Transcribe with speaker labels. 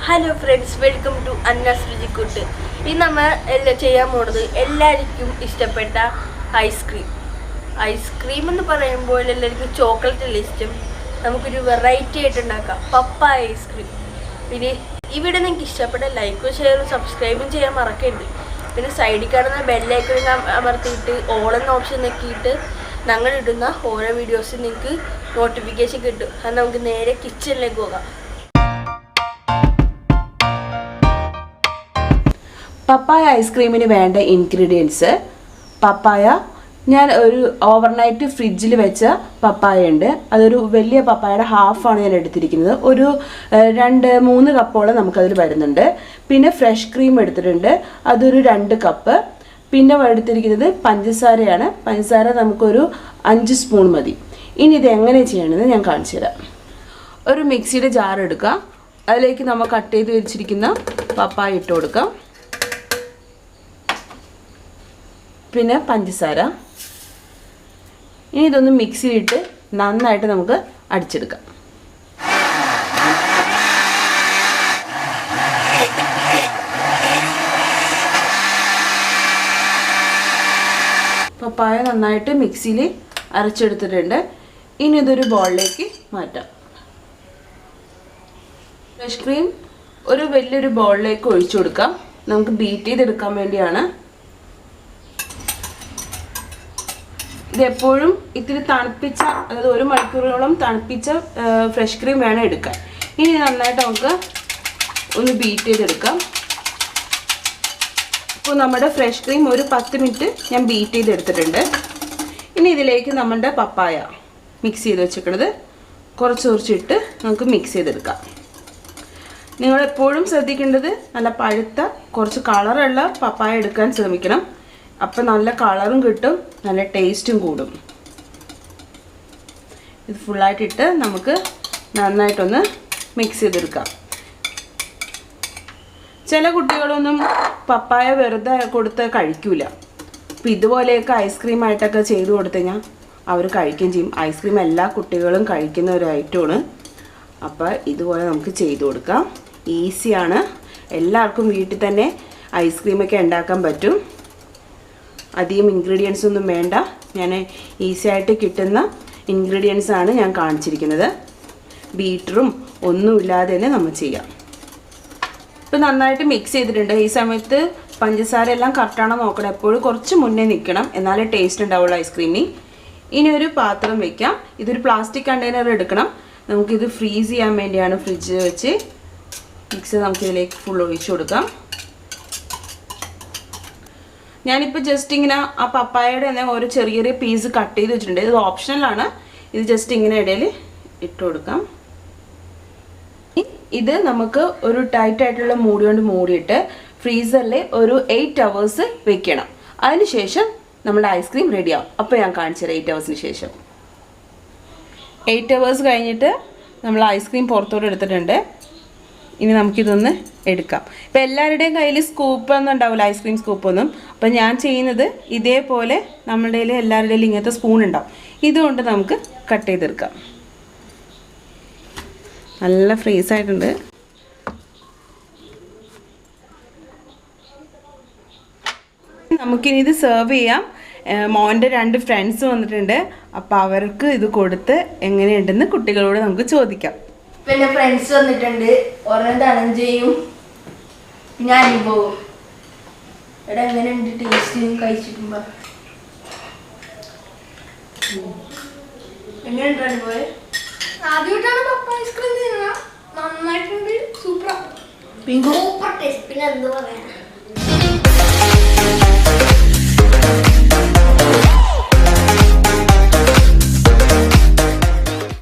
Speaker 1: Hello friends, welcome to Ruchikootu. In എല്ലാവർക്കും ഇഷ്ടപ്പെട്ട ice cream. Ice cream എന്ന് പറയുമ്പോൾ എല്ലാവർക്കും ചോക്ലേറ്റ് അല്ലേ ഇഷ്ടം. നമുക്കൊരു വെറൈറ്റി ആയിട്ട് ഉണ്ടാക്കാം. പപ്പായ ഐസ്ക്രീം. പിന്നെ ഈ വീഡിയോ നിങ്ങൾക്ക് ഇഷ്ടപ്പെട്ട ലൈക്കും ഷെയറും സബ്സ്ക്രൈബും ചെയ്യാൻ മറക്കരുത്. പിന്നെ സൈഡിൽ കാണുന്ന ബെല്ലൈക്കൺ അമർത്തിയിട്ട് ഓൾ എന്ന ഓപ്ഷൻ നോക്കിയിട്ട് ഞങ്ങൾ ഇടുന്ന ഓരോ വീഡിയോസും നിങ്ങൾക്ക് നോട്ടിഫിക്കേഷൻ കിട്ടും. അത് നമുക്ക് നേരെ കിച്ചണിലേക്ക് പോകാം.
Speaker 2: പപ്പായ ഐസ്ക്രീമിന് വേണ്ട ഇൻഗ്രീഡിയൻസ് പപ്പായ. ഞാൻ ഒരു ഓവർനൈറ്റ് ഫ്രിഡ്ജിൽ വെച്ച പപ്പായ ഉണ്ട്. അതൊരു വലിയ പപ്പായയുടെ ഹാഫാണ് ഞാൻ എടുത്തിരിക്കുന്നത്. ഒരു 2-3 കപ്പോളം നമുക്കതിൽ വരുന്നുണ്ട്. പിന്നെ ഫ്രഷ് ക്രീം എടുത്തിട്ടുണ്ട്, അതൊരു 2 കപ്പ്. പിന്നെ എടുത്തിരിക്കുന്നത് പഞ്ചസാരയാണ്. പഞ്ചസാര നമുക്കൊരു 5 സ്പൂൺ മതി. ഇനി ഇത് എങ്ങനെ ചെയ്യണമെന്ന് ഞാൻ കാണിച്ചു തരാം. ഒരു മിക്സിയുടെ ജാർ എടുക്കുക. അതിലേക്ക് നമ്മൾ കട്ട് ചെയ്ത് വെച്ചിരിക്കുന്ന പപ്പായ ഇട്ട് കൊടുക്കാം. പിന്നെ പഞ്ചസാര. ഇനി ഇതൊന്ന് മിക്സിയിലിട്ട് നന്നായിട്ട് നമുക്ക് അടിച്ചെടുക്കാം. പപ്പായ നന്നായിട്ട് മിക്സിയിൽ അരച്ചെടുത്തിട്ടുണ്ട്. ഇനി ഇതൊരു ബൗളിലേക്ക് മാറ്റാം. ഫ്രഷ് ക്രീം ഒരു വലിയൊരു ബൗളിലേക്ക് ഒഴിച്ചു കൊടുക്കാം. നമുക്ക് ബീറ്റ് ചെയ്തെടുക്കാൻ വേണ്ടിയാണ്. ഇതെപ്പോഴും ഇത്തിരി തണുപ്പിച്ച, അതായത് 1 മണിക്കൂറോളം തണുപ്പിച്ച ഫ്രഷ് ക്രീം വേണം എടുക്കാൻ. ഇനി നന്നായിട്ട് നമുക്ക് ഒന്ന് ബീറ്റ് ചെയ്തെടുക്കാം. ഇപ്പോൾ നമ്മുടെ ഫ്രഷ് ക്രീം ഒരു 10 മിനിറ്റ് ഞാൻ ബീറ്റ് ചെയ്തെടുത്തിട്ടുണ്ട്. ഇനി ഇതിലേക്ക് നമ്മുടെ പപ്പായ മിക്സ് ചെയ്ത് വെച്ചിട്ടുള്ളത് കുറച്ചിട്ട് നമുക്ക് മിക്സ് ചെയ്തെടുക്കാം. നിങ്ങളെപ്പോഴും ശ്രദ്ധിക്കേണ്ടത് നല്ല പഴുത്ത കുറച്ച് കളറുള്ള പപ്പായ എടുക്കാൻ ശ്രമിക്കണം. അപ്പം നല്ല കളറും കിട്ടും, നല്ല ടേസ്റ്റും കൂടും. ഇത് ഫുള്ളായിട്ടിട്ട് നമുക്ക് നന്നായിട്ടൊന്ന് മിക്സ് ചെയ്തെടുക്കാം. ചില കുട്ടികളൊന്നും പപ്പായ വെറുതെ കൊടുത്ത് കഴിക്കൂല. അപ്പം ഇതുപോലെയൊക്കെ ഐസ്ക്രീമായിട്ടൊക്കെ ചെയ്ത് കൊടുത്തു കഴിഞ്ഞാൽ അവർ കഴിക്കുകയും ചെയ്യും. ഐസ്ക്രീം എല്ലാ കുട്ടികളും കഴിക്കുന്ന ഒരു ഐറ്റമാണ്. അപ്പോൾ ഇതുപോലെ നമുക്ക് ചെയ്ത് കൊടുക്കാം. ഈസിയാണ്. എല്ലാവർക്കും വീട്ടിൽ തന്നെ ഐസ്ക്രീമൊക്കെ ഉണ്ടാക്കാൻ പറ്റും. അധികം ഇൻഗ്രീഡിയൻസ് ഒന്നും വേണ്ട. ഞാൻ ഈസി ആയിട്ട് കിട്ടുന്ന ഇൻഗ്രീഡിയൻസാണ് ഞാൻ കാണിച്ചിരിക്കുന്നത്. ബീറ്ററും ഒന്നുമില്ലാതെ തന്നെ നമ്മൾ ചെയ്യാം. ഇപ്പം നന്നായിട്ട് മിക്സ് ചെയ്തിട്ടുണ്ട്. ഈ സമയത്ത് പഞ്ചസാര എല്ലാം കറക്റ്റാണോ നോക്കണം. എപ്പോഴും കുറച്ച് മുന്നേ നിൽക്കണം, എന്നാലേ ടേസ്റ്റ് ഉണ്ടാവുള്ളൂ ഐസ്ക്രീമിന്. ഇനി ഒരു പാത്രം വയ്ക്കാം. ഇതൊരു പ്ലാസ്റ്റിക് കണ്ടെയ്നർ എടുക്കണം. നമുക്കിത് ഫ്രീസ് ചെയ്യാൻ വേണ്ടിയാണ്. ഫ്രിഡ്ജിൽ വെച്ച് മിക്സ് നമുക്കിതിലേക്ക് ഫുൾ ഒഴിച്ചു കൊടുക്കാം. ഞാനിപ്പോൾ ജസ്റ്റ് ഇങ്ങനെ ആ പപ്പായയുടെ തന്നെ ഒരു ചെറിയ പീസ് കട്ട് ചെയ്ത് വെച്ചിട്ടുണ്ട്. ഇത് ഓപ്ഷണലാണ്. ഇത് ജസ്റ്റ് ഇങ്ങനെ ഇടയിൽ ഇട്ട് കൊടുക്കാം. ഇത് നമുക്ക് ഒരു ടൈറ്റ് ആയിട്ടുള്ള മൂടി കൊണ്ട് മൂടിയിട്ട് ഫ്രീസറിൽ ഒരു 8 hours വെക്കണം. അതിനുശേഷം നമ്മുടെ ഐസ്ക്രീം റെഡിയാവും. അപ്പോൾ ഞാൻ കാണിച്ചുതരാം 8 hours ശേഷം. 8 hours കഴിഞ്ഞിട്ട് നമ്മൾ ഐസ്ക്രീം പുറത്തോട്ട് എടുത്തിട്ടുണ്ട്. ഇനി നമുക്കിതൊന്ന് എടുക്കാം. ഇപ്പം എല്ലാവരുടെയും കയ്യിൽ സ്കൂപ്പൊന്നും ഉണ്ടാവില്ല, ഐസ്ക്രീം സ്കൂപ്പൊന്നും. അപ്പം ഞാൻ ചെയ്യുന്നത് ഇതേപോലെ നമ്മുടെ കയ്യിൽ എല്ലാവരുടെയും ഇങ്ങനത്തെ സ്പൂൺ ഉണ്ടാവും. ഇതുകൊണ്ട് നമുക്ക് കട്ട് ചെയ്തെടുക്കാം. നല്ല ഫ്രീസ് ആയിട്ടുണ്ട്. നമുക്കിനി ഇത് സെർവ് ചെയ്യാം. മോൻ്റെ 2 ഫ്രണ്ട്സ് വന്നിട്ടുണ്ട്. അപ്പോൾ അവർക്ക് ഇത് കൊടുത്ത് എങ്ങനെയുണ്ടെന്ന് കുട്ടികളോട് നമുക്ക് ചോദിക്കാം.
Speaker 1: പിന്നെ ഫ്രണ്ട്സ് വന്നിട്ടുണ്ട്. ഒരെണ്ണം ധനഞ്ജയും ഞാൻ അനുഭവം. ഇവിടെ എങ്ങനെയുണ്ട് ടേസ്റ്റ് കഴിച്ചിട്ടുമ്പോ? എങ്ങനെയുണ്ട് അനുഭവം?
Speaker 3: ആദ്യമായിട്ടാണ് പപ്പായ ഐസ്ക്രീം തിന്നുക. നന്നായിട്ടുണ്ട്. Super taste. പിന്നെ എന്ത് പറയാ,